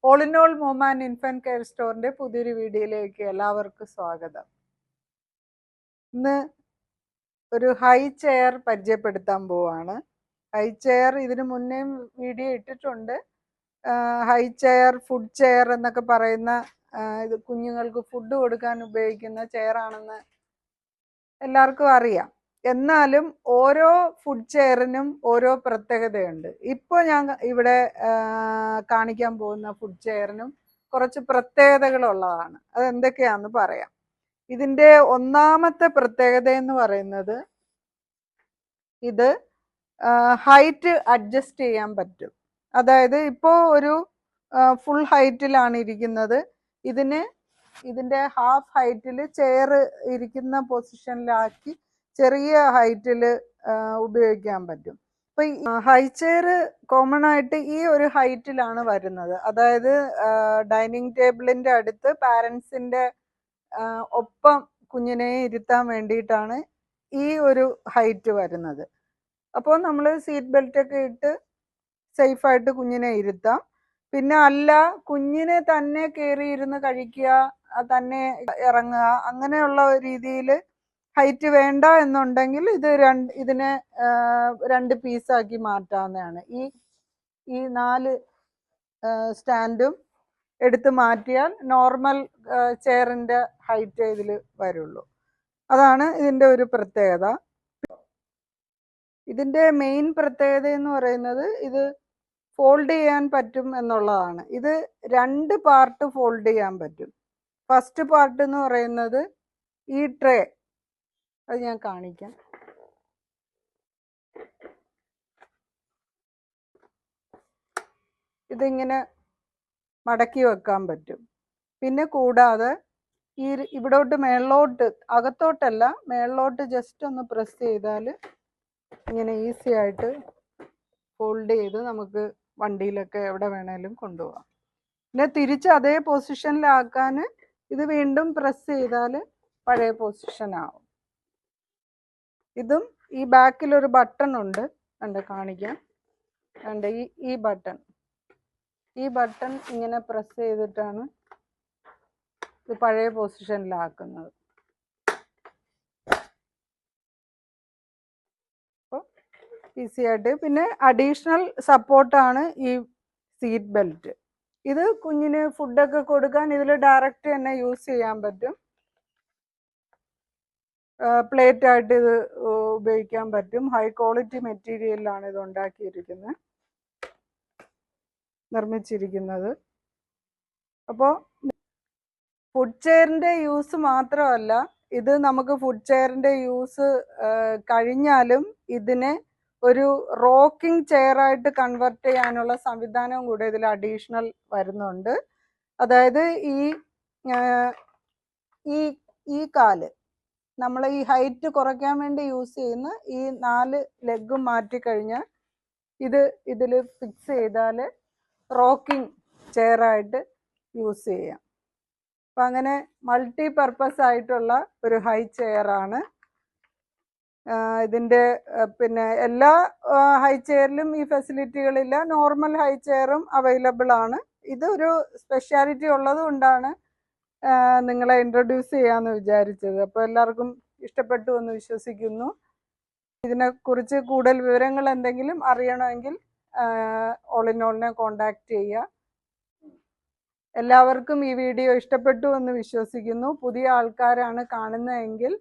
All in all mom and infant care സ്റ്റോറിന്റെ പുതിയൊരു വീഡിയോയിലേക്ക് എല്ലാവർക്കും സ്വാഗതം. ഇന്ന് ഒരു ഹൈ ചെയർ പരിചയപ്പെടുത്താൻ പോവാണ്. ഹൈ ചെയർ ഇതിനു മുന്നേയും വീഡിയോ ഇട്ടിട്ടുണ്ട്. ഹൈ ചെയർ, ഫുഡ് ചെയർ എന്നൊക്കെ പറയുന്ന ഇത് കുഞ്ഞുങ്ങൾക്ക് ഫുഡ് കൊടുക്കാൻ ഉപയോഗിക്കുന്ന ചെയറാണെന്ന് എല്ലാവർക്കും അറിയാം. എന്നാലും ഓരോ ഫുഡ് ചെയറിനും ഓരോ പ്രത്യേകതയുണ്ട്. ഇപ്പോൾ ഞാൻ ഇവിടെ കാണിക്കാൻ പോകുന്ന ഫുഡ് ചെയറിനും കുറച്ച് പ്രത്യേകതകളുള്ളതാണ്. അതെന്തൊക്കെയാണെന്ന് പറയാം. ഇതിൻ്റെ ഒന്നാമത്തെ പ്രത്യേകത എന്ന് പറയുന്നത് ഇത് ഹൈറ്റ് അഡ്ജസ്റ്റ് ചെയ്യാൻ പറ്റും. അതായത് ഇപ്പോൾ ഒരു ഫുൾ ഹൈറ്റിലാണ് ഇരിക്കുന്നത്. ഇതിൻ്റെ ഹാഫ് ഹൈറ്റിൽ ചെയർ ഇരിക്കുന്ന പൊസിഷനിലാക്കി ചെറിയ ഹൈറ്റിൽ ഉപയോഗിക്കാൻ പറ്റും. ഇപ്പം ഹൈ ചെയർ കോമൺ ആയിട്ട് ഈ ഒരു ഹൈറ്റിലാണ് വരുന്നത്. അതായത് ഡൈനിങ് ടേബിളിൻ്റെ അടുത്ത് പാരൻസിൻ്റെ ഒപ്പം കുഞ്ഞിനെ ഇരുത്താൻ വേണ്ടിയിട്ടാണ് ഈ ഒരു ഹൈറ്റ് വരുന്നത്. അപ്പോൾ നമ്മൾ സീറ്റ് ബെൽറ്റൊക്കെ ഇട്ട് സേഫായിട്ട് കുഞ്ഞിനെ ഇരുത്താം. പിന്നെ അല്ല, കുഞ്ഞിനെ തന്നെ കയറി ഇരുന്ന് കഴിക്കുക, തന്നെ ഇറങ്ങുക, അങ്ങനെയുള്ള രീതിയിൽ ഹൈറ്റ് വേണ്ട എന്നുണ്ടെങ്കിൽ ഇതിനെ രണ്ട് പീസാക്കി മാറ്റാവുന്നതാണ്. ഈ 4 സ്റ്റാൻഡും എടുത്ത് മാറ്റിയാൽ നോർമൽ ചെയറിൻ്റെ ഹൈറ്റ് ഇതിൽ വരുള്ളൂ. അതാണ് ഇതിൻ്റെ ഒരു പ്രത്യേകത. ഇതിൻ്റെ മെയിൻ പ്രത്യേകത എന്ന് പറയുന്നത് ഇത് ഫോൾഡ് ചെയ്യാൻ പറ്റും എന്നുള്ളതാണ്. ഇത് 2 പാർട്ട് ഫോൾഡ് ചെയ്യാൻ പറ്റും. ഫസ്റ്റ് പാർട്ട് എന്ന് പറയുന്നത് ഈ ട്രേ, അത് ഞാൻ കാണിക്കാം. ഇതിങ്ങനെ മടക്കി വെക്കാൻ പറ്റും. പിന്നെ കൂടാതെ ഇവിടോട്ട് മേളിലോട്ട്, അകത്തോട്ടല്ല മേളിലോട്ട് ജസ്റ്റ് ഒന്ന് പ്രസ് ചെയ്താൽ ഇങ്ങനെ ഈസി ആയിട്ട് ഫോൾഡ് ചെയ്ത് നമുക്ക് വണ്ടിയിലൊക്കെ എവിടെ വേണേലും കൊണ്ടുപോകാം. പിന്നെ തിരിച്ച് അതേ പൊസിഷനിലാക്കാൻ ഇത് വീണ്ടും പ്രസ് ചെയ്താൽ പഴയ പൊസിഷനാവും. ഇതും ഈ ബാക്കിലൊരു ബട്ടൺ ഉണ്ട്, കണ്ട് കാണിക്കാം. കണ്ട് ഈ ബട്ടൺ ഇങ്ങനെ പ്രസ് ചെയ്തിട്ടാണ് ഇത് പഴയ പൊസിഷനിലാക്കുന്നത്. അപ്പോൾ ഈസി ആയിട്ട്. പിന്നെ അഡീഷണൽ സപ്പോർട്ടാണ് ഈ സീറ്റ് ബെൽറ്റ്. ഇത് കുഞ്ഞിന് ഫുഡൊക്കെ കൊടുക്കാൻ ഇതിൽ ഡയറക്റ്റ് തന്നെ യൂസ് ചെയ്യാൻ പറ്റും. പ്ലേറ്റ് ആയിട്ട് ഇത് ഉപയോഗിക്കാൻ പറ്റും. ഹൈ ക്വാളിറ്റി മെറ്റീരിയലിലാണ് ഇത് നിർമ്മിച്ചിരിക്കുന്നത്. അപ്പോൾ ഫുഡ് ചെയറിൻ്റെ യൂസ് മാത്രമല്ല, ഇത് നമുക്ക് ഫുഡ് ചെയറിൻ്റെ യൂസ് കഴിഞ്ഞാലും ഇതിനെ ഒരു റോക്കിംഗ് ചെയറായിട്ട് കൺവെർട്ട് ചെയ്യാനുള്ള സംവിധാനവും കൂടെ ഇതിൽ അഡീഷണൽ വരുന്നുണ്ട്. അതായത് ഈ കാല് നമ്മൾ ഈ ഹൈറ്റ് കുറയ്ക്കാൻ വേണ്ടി യൂസ് ചെയ്യുന്ന ഈ 4 ലെഗും മാറ്റിക്കഴിഞ്ഞാൽ ഇതിൽ ഫിക്സ് ചെയ്താൽ റോക്കിംഗ് ചെയറായിട്ട് യൂസ് ചെയ്യാം. അപ്പം അങ്ങനെ മൾട്ടി പർപ്പസ് ആയിട്ടുള്ള ഒരു ഹൈ ചെയറാണ് ഇതിൻ്റെ. പിന്നെ എല്ലാ ഹൈ ചെയറിലും ഈ ഫെസിലിറ്റികളില്ല. നോർമൽ ഹൈ ചെയറും അവൈലബിൾ ആണ്. ഇതൊരു സ്പെഷ്യാലിറ്റി ഉള്ളത് കൊണ്ടാണ് നിങ്ങളെ ഇൻട്രൊഡ്യൂസ് ചെയ്യാമെന്ന് വിചാരിച്ചത്. അപ്പോൾ എല്ലാവർക്കും ഇഷ്ടപ്പെട്ടു എന്ന് വിശ്വസിക്കുന്നു. ഇതിനെക്കുറിച്ച് കൂടുതൽ വിവരങ്ങൾ എന്തെങ്കിലും അറിയണമെങ്കിൽ ഓൾ ഇൻ ഓളിനെ കോണ്ടാക്ട് ചെയ്യുക. എല്ലാവർക്കും ഈ വീഡിയോ ഇഷ്ടപ്പെട്ടു എന്ന് വിശ്വസിക്കുന്നു. പുതിയ ആൾക്കാരാണ് കാണുന്നതെങ്കിൽ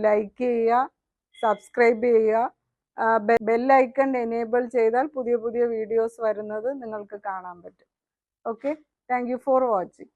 ലൈക്ക് ചെയ്യുക, സബ്സ്ക്രൈബ് ചെയ്യുക. ബെൽ ഐക്കൺ എനേബിൾ ചെയ്താൽ പുതിയ വീഡിയോസ് വരുന്നത് നിങ്ങൾക്ക് കാണാൻ പറ്റും. Okay, thank you for watching.